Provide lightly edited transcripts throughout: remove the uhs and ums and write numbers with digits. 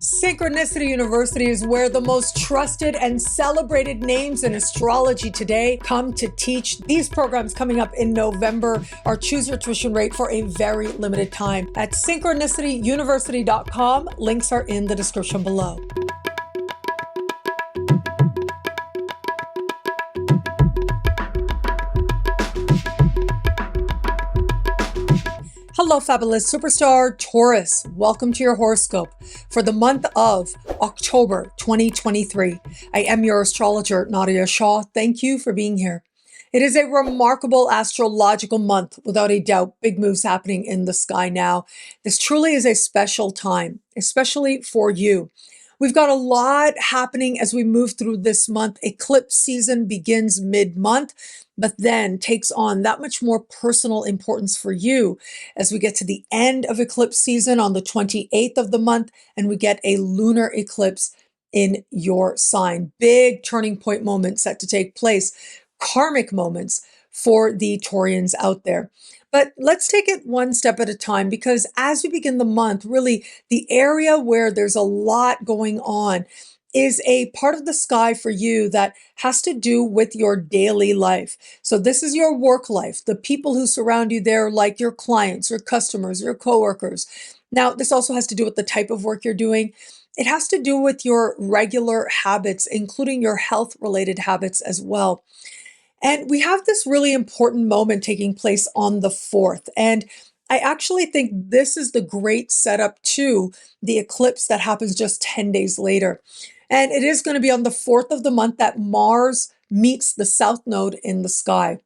Synchronicity University is where the most trusted and celebrated names in astrology today come to teach. These programs coming up in November are choose your tuition rate for a very limited time at synchronicityuniversity.com. Links are in the description below. Hello, fabulous superstar Taurus. Welcome to your horoscope for the month of October 2023. I am your astrologer, Nadiya Shah. Thank you for being here. It is a remarkable astrological month, without a doubt. Big moves happening in the sky now. This truly is a special time, especially for you. We've got a lot happening as we move through this month. Eclipse season begins mid-month, but then takes on that much more personal importance for you as we get to the end of eclipse season on the 28th of the month, and we get a lunar eclipse in your sign. Big turning point moments set to take place, karmic moments for the Taurians out there. But let's take it one step at a time, because as we begin the month, really the area where there's a lot going on is a part of the sky for you that has to do with your daily life. So this is your work life, the people who surround you there, like your clients, your customers, your coworkers. Now, this also has to do with the type of work you're doing. It has to do with your regular habits, including your health-related habits as well. And we have this really important moment taking place on the 4th. And I actually think this is the great setup to the eclipse that happens just 10 days later. And it is going to be on the 4th of the month that Mars meets the South Node in the sky.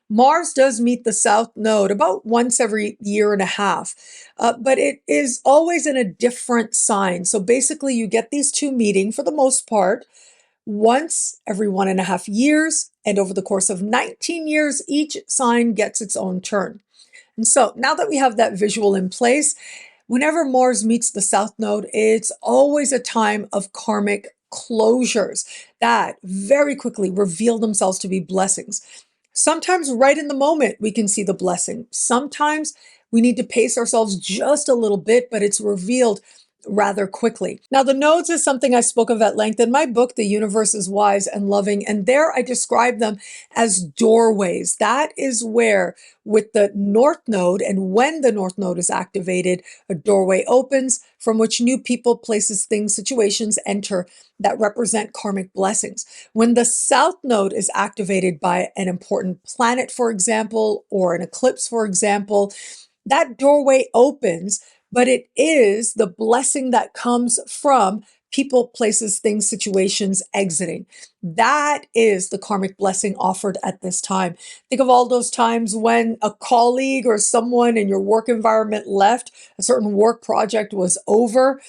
Mars does meet the South Node about once every year and a half, but it is always in a different sign. So basically you get these two meeting for the most part once every 1.5 years, and over the course of 19 years, each sign gets its own turn. And so now that we have that visual in place, whenever Mars meets the South Node, it's always a time of karmic closures that very quickly reveal themselves to be blessings. Sometimes right in the moment, we can see the blessing. Sometimes we need to pace ourselves just a little bit, but it's revealed rather quickly. Now, the nodes is something I spoke of at length in my book, The Universe is Wise and Loving, and there I describe them as doorways. That is where, with the North Node, and when the North Node is activated, a doorway opens from which new people, places, things, situations enter that represent karmic blessings. When the South Node is activated by an important planet, for example, or an eclipse, for example, that doorway opens, but it is the blessing that comes from people, places, things, situations exiting. That is the karmic blessing offered at this time. Think of all those times when a colleague or someone in your work environment left, a certain work project was over,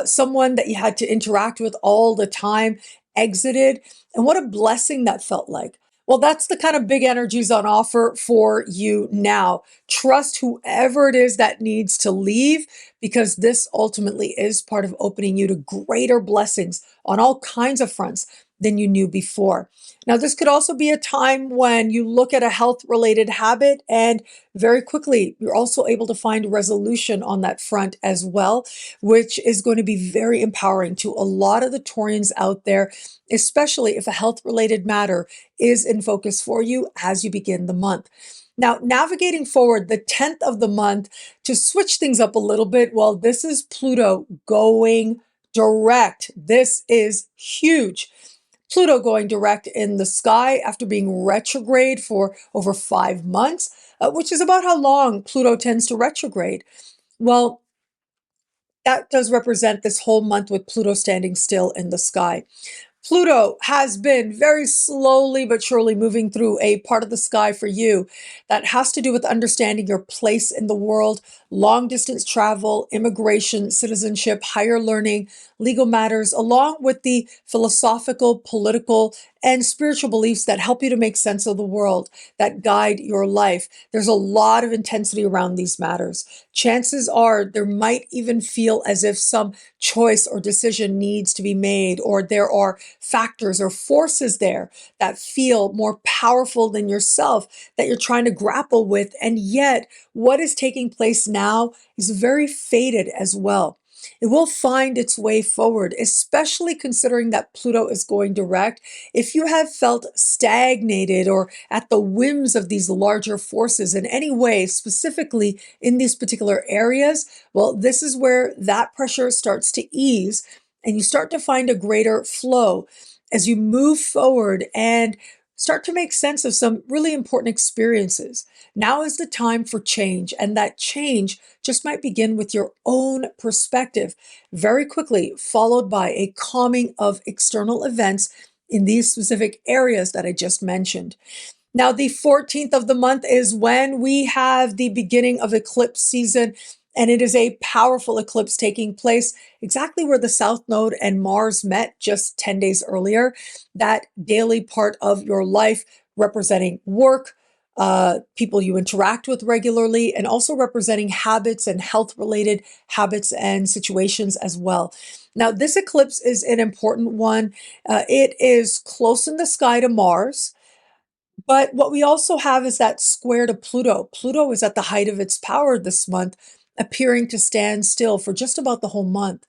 someone that you had to interact with all the time exited, and what a blessing that felt like. Well, that's the kind of big energies on offer for you now. Trust whoever it is that needs to leave, because this ultimately is part of opening you to greater blessings on all kinds of fronts than you knew before. Now, this could also be a time when you look at a health-related habit and very quickly you're also able to find resolution on that front as well, which is going to be very empowering to a lot of the Taurians out there, especially if a health-related matter is in focus for you as you begin the month. Now, navigating forward the 10th of the month, to switch things up a little bit, well, this is Pluto going direct. This is huge. Pluto going direct in the sky after being retrograde for over 5 months, which is about how long Pluto tends to retrograde. Well, that does represent this whole month with Pluto standing still in the sky. Pluto has been very slowly but surely moving through a part of the sky for you that has to do with understanding your place in the world, long distance travel, immigration, citizenship, higher learning, legal matters, along with the philosophical, political, and spiritual beliefs that help you to make sense of the world, that guide your life. There's a lot of intensity around these matters. Chances are there might even feel as if some choice or decision needs to be made, or there are factors or forces there that feel more powerful than yourself that you're trying to grapple with. And yet what is taking place now is very fated as well. It will find its way forward, especially considering that Pluto is going direct. If you have felt stagnated or at the whims of these larger forces in any way, specifically in these particular areas, well, this is where that pressure starts to ease and you start to find a greater flow as you move forward and start to make sense of some really important experiences. Now is the time for change, and that change just might begin with your own perspective, very quickly followed by a calming of external events in these specific areas that I just mentioned. Now, the 14th of the month is when we have the beginning of eclipse season, and it is a powerful eclipse taking place exactly where the South Node and Mars met just 10 days earlier. That daily part of your life representing work, people you interact with regularly, and also representing habits and health related habits and situations as well. Now, this eclipse is an important one. It is close in the sky to Mars. But what we also have is that square to Pluto. Pluto is at the height of its power this month, appearing to stand still for just about the whole month.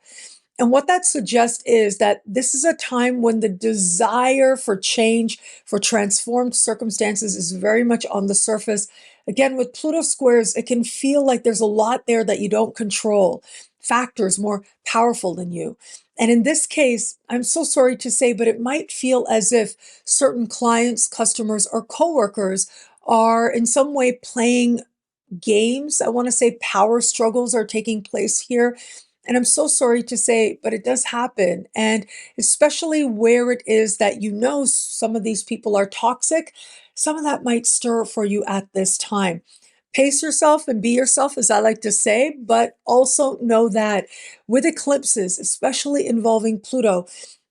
And what that suggests is that this is a time when the desire for change, for transformed circumstances is very much on the surface. Again, with Pluto squares, it can feel like there's a lot there that you don't control, factors more powerful than you. And in this case, I'm so sorry to say, but it might feel as if certain clients, customers, or coworkers are in some way playing games. I want to say power struggles are taking place here. And I'm so sorry to say, but it does happen. And especially where it is that you know some of these people are toxic, some of that might stir for you at this time. Pace yourself and be yourself, as I like to say, but also know that with eclipses, especially involving Pluto,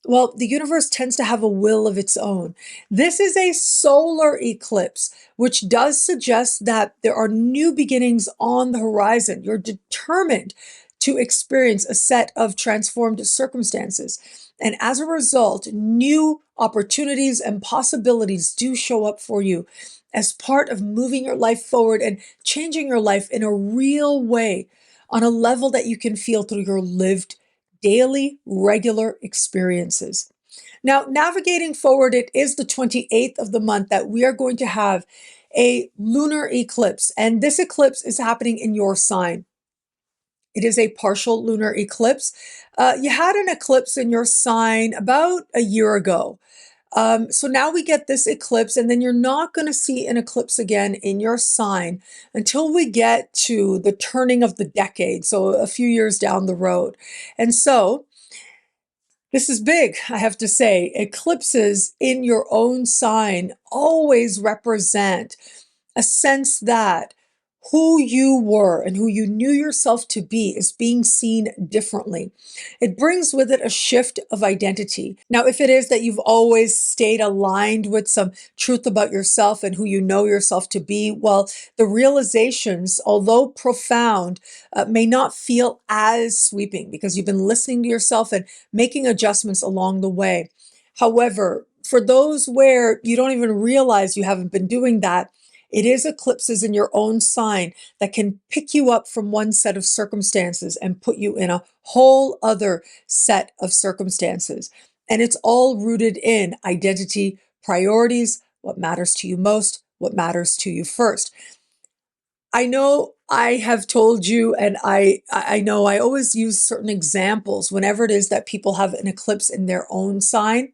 well, the universe tends to have a will of its own. This is a solar eclipse, which does suggest that there are new beginnings on the horizon. You're determined to experience a set of transformed circumstances. And as a result, new opportunities and possibilities do show up for you as part of moving your life forward and changing your life in a real way on a level that you can feel through your lived daily, regular experiences. Now, navigating forward, it is the 28th of the month that we are going to have a lunar eclipse, and this eclipse is happening in your sign. It is a partial lunar eclipse. You had an eclipse in your sign about a year ago. So now we get this eclipse, and then you're not going to see an eclipse again in your sign until we get to the turning of the decade, so a few years down the road. And so this is big, I have to say. Eclipses in your own sign always represent a sense that who you were and who you knew yourself to be is being seen differently. It brings with it a shift of identity. Now, if it is that you've always stayed aligned with some truth about yourself and who you know yourself to be, well, the realizations, although profound, may not feel as sweeping because you've been listening to yourself and making adjustments along the way. However, for those where you don't even realize you haven't been doing that, it is eclipses in your own sign that can pick you up from one set of circumstances and put you in a whole other set of circumstances. And it's all rooted in identity, priorities, what matters to you most, what matters to you first. I know I have told you, and I know I always use certain examples whenever it is that people have an eclipse in their own sign,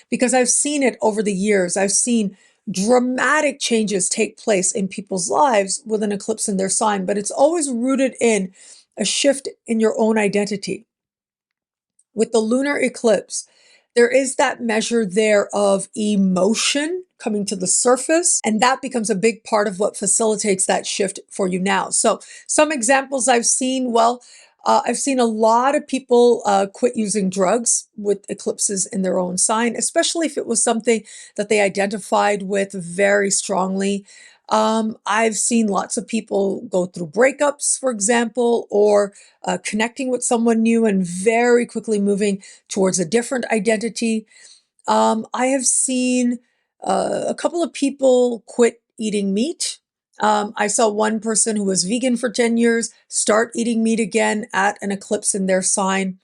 because I've seen it over the years. I've seen dramatic changes take place in people's lives with an eclipse in their sign, but it's always rooted in a shift in your own identity. With the lunar eclipse, there is that measure there of emotion coming to the surface, and that becomes a big part of what facilitates that shift for you now. So some examples I've seen, well, I've seen a lot of people quit using drugs with eclipses in their own sign, especially if it was something that they identified with very strongly. I've seen lots of people go through breakups, for example, or connecting with someone new and very quickly moving towards a different identity. I have seen a couple of people quit eating meat. I saw one person who was vegan for 10 years start eating meat again at an eclipse in their sign.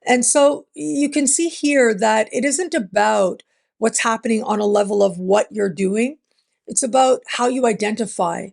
And so you can see here that it isn't about what's happening on a level of what you're doing. It's about how you identify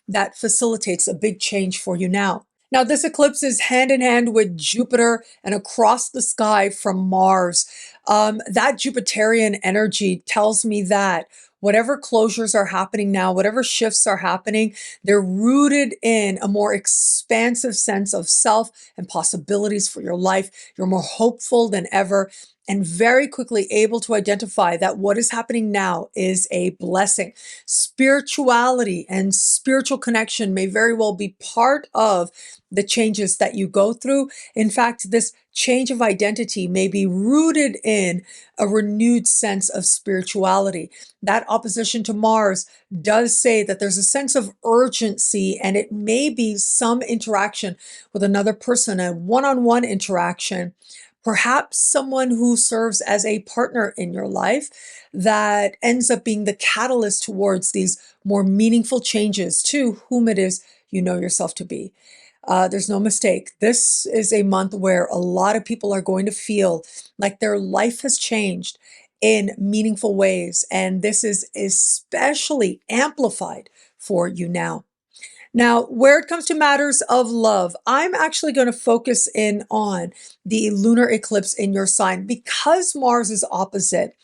that facilitates a big change for you now. Now, this eclipse is hand in hand with Jupiter and across the sky from Mars. That Jupiterian energy tells me that whatever closures are happening now, whatever shifts are happening, they're rooted in a more expansive sense of self and possibilities for your life. You're more hopeful than ever and very quickly able to identify that what is happening now is a blessing. Spirituality and spiritual connection may very well be part of the changes that you go through. In fact, this change of identity may be rooted in a renewed sense of spirituality. That opposition to Mars does say that there's a sense of urgency, and it may be some interaction with another person, a one-on-one interaction, perhaps someone who serves as a partner in your life that ends up being the catalyst towards these more meaningful changes to whom it is you know yourself to be. There's no mistake. This is a month where a lot of people are going to feel like their life has changed in meaningful ways. And this is especially amplified for you now. Now, where it comes to matters of love, I'm actually going to focus in on the lunar eclipse in your sign because Mars is opposite.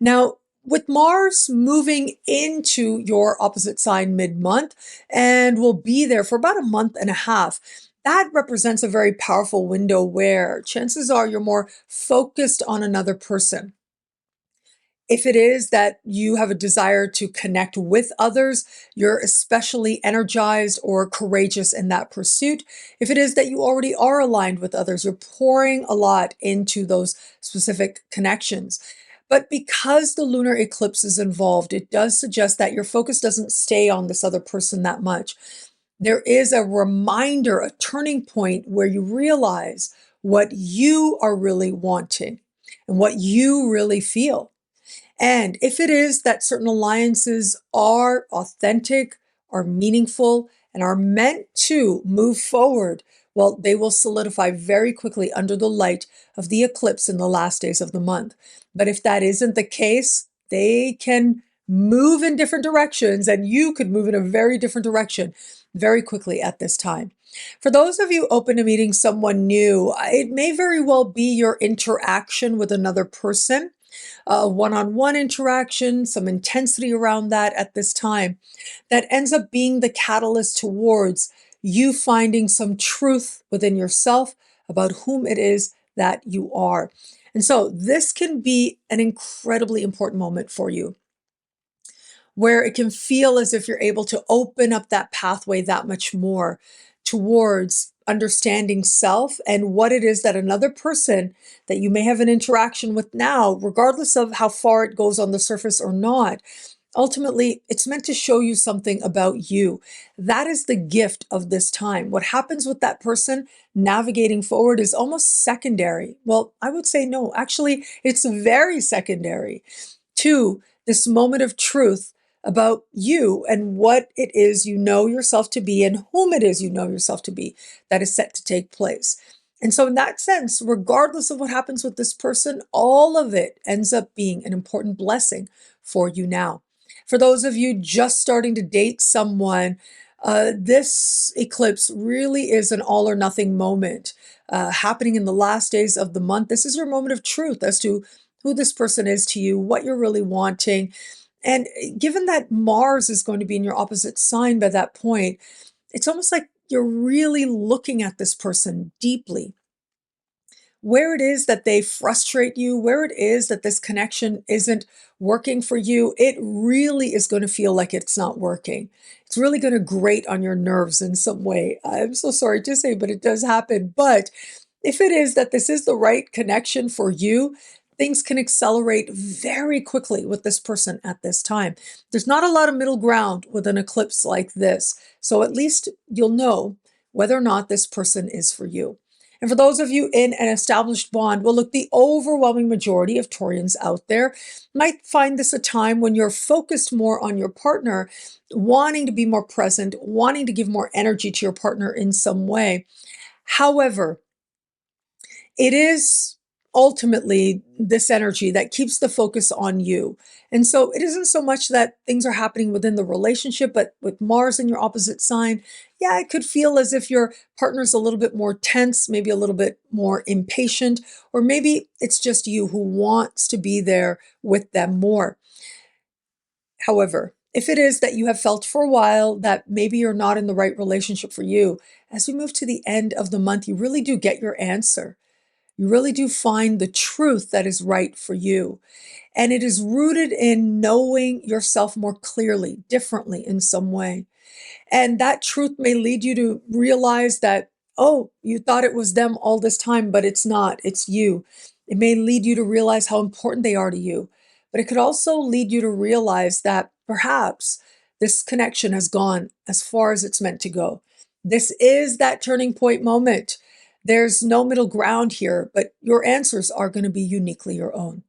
Now, with Mars moving into your opposite sign mid-month and will be there for about a month and a half, that represents a very powerful window where chances are you're more focused on another person. If it is that you have a desire to connect with others, you're especially energized or courageous in that pursuit. If it is that you already are aligned with others, you're pouring a lot into those specific connections. But because the lunar eclipse is involved, it does suggest that your focus doesn't stay on this other person that much. There is a reminder, a turning point where you realize what you are really wanting and what you really feel. And if it is that certain alliances are authentic, are meaningful, and are meant to move forward, well, they will solidify very quickly under the light of the eclipse in the last days of the month. But if that isn't the case, they can move in different directions, and you could move in a very different direction very quickly at this time. For those of you open to meeting someone new, it may very well be your interaction with another person, a one-on-one interaction, some intensity around that at this time, that ends up being the catalyst towards you finding some truth within yourself about whom it is that you are. And so this can be an incredibly important moment for you, where it can feel as if you're able to open up that pathway that much more towards understanding self and what it is that another person that you may have an interaction with now, regardless of how far it goes on the surface or not, ultimately, it's meant to show you something about you. That is the gift of this time. What happens with that person navigating forward is almost secondary. Well, I would say no, actually, it's very secondary to this moment of truth about you and what it is you know yourself to be and whom it is you know yourself to be that is set to take place. And so in that sense, regardless of what happens with this person, all of it ends up being an important blessing for you now. For those of you just starting to date someone, this eclipse really is an all or nothing moment happening in the last days of the month. This is your moment of truth as to who this person is to you, what you're really wanting. And given that Mars is going to be in your opposite sign by that point, it's almost like you're really looking at this person deeply. Where it is that they frustrate you, where it is that this connection isn't working for you, it really is going to feel like it's not working. It's really going to grate on your nerves in some way. I'm so sorry to say, but it does happen. But if it is that this is the right connection for you, things can accelerate very quickly with this person at this time. There's not a lot of middle ground with an eclipse like this. So at least you'll know whether or not this person is for you. And for those of you in an established bond, well, look, the overwhelming majority of Taurians out there might find this a time when you're focused more on your partner, wanting to be more present, wanting to give more energy to your partner in some way. However, it is ultimately this energy that keeps the focus on you. And so it isn't so much that things are happening within the relationship, but with Mars in your opposite sign, yeah, it could feel as if your partner's a little bit more tense, maybe a little bit more impatient, or maybe it's just you who wants to be there with them more. However, if it is that you have felt for a while that maybe you're not in the right relationship for you, as we move to the end of the month, you really do get your answer. You really do find the truth that is right for you. And it is rooted in knowing yourself more clearly, differently in some way. And that truth may lead you to realize that, oh, you thought it was them all this time, but it's not, it's you. It may lead you to realize how important they are to you. But it could also lead you to realize that perhaps this connection has gone as far as it's meant to go. This is that turning point moment. There's no middle ground here, but your answers are going to be uniquely your own.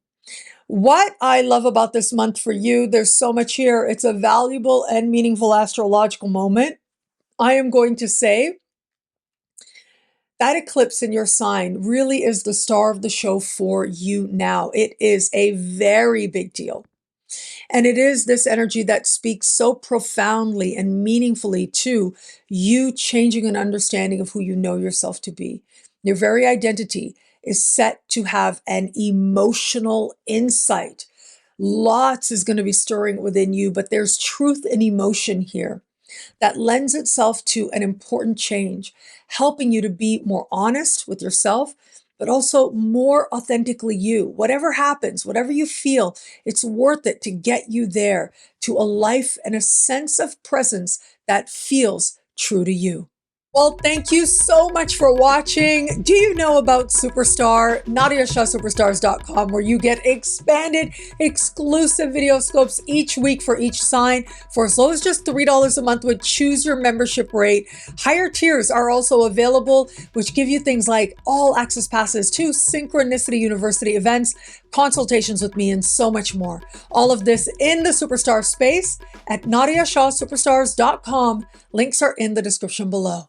What I love about this month for you, there's so much here. It's a valuable and meaningful astrological moment. I am going to say that eclipse in your sign really is the star of the show for you now. It is a very big deal. And it is this energy that speaks so profoundly and meaningfully to you changing an understanding of who you know yourself to be. Your very identity is set to have an emotional insight. Lots is going to be stirring within you, but there's truth and emotion here that lends itself to an important change, helping you to be more honest with yourself, but also more authentically you. Whatever happens, whatever you feel, it's worth it to get you there to a life and a sense of presence that feels true to you. Well, thank you so much for watching. Do you know about Superstar? NadiyaShahSuperstars.com, where you get expanded, exclusive video scopes each week for each sign for as low as just $3 a month with choose your membership rate. Higher tiers are also available, which give you things like all access passes to Synchronicity University events, consultations with me, and so much more. All of this in the Superstar space at NadiyaShahSuperstars.com. Links are in the description below.